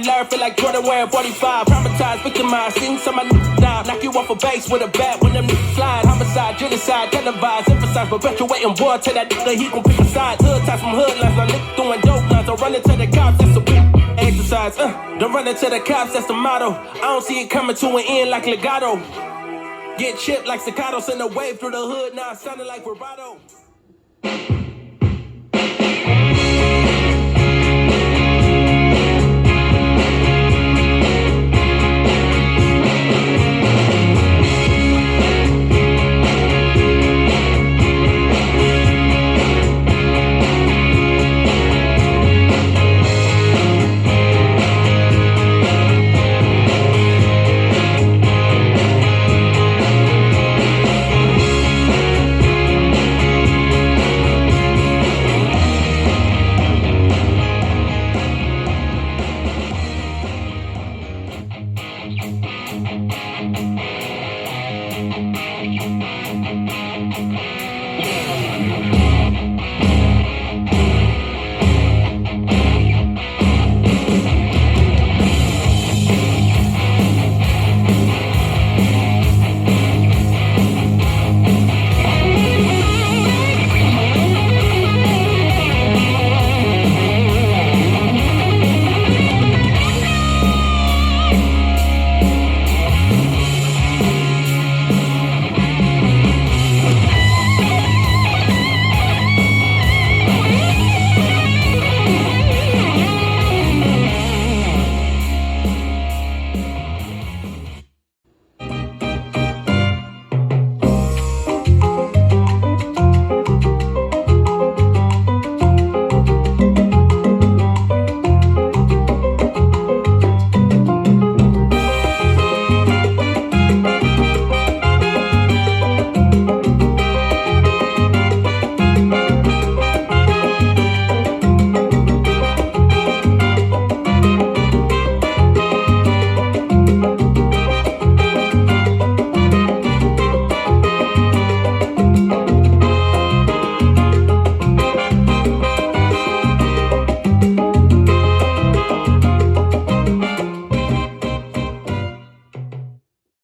learn, feel like Jordan wearing 45. Traumatized, victimized, seen some of my die. Knock you off a base with a bat when them niggas slide. Homicide, genocide, televised, emphasize, perpetuating war to that nigga, he gon' pick a side. Hood ties from hood lines, my nigga doing dope lines. Don't run into the cops, that's a exercise. Don't run into the cops, that's the motto. I don't see it coming to an end like legato. Get chipped like staccato, send a wave through the hood, now it sounding like vibrato.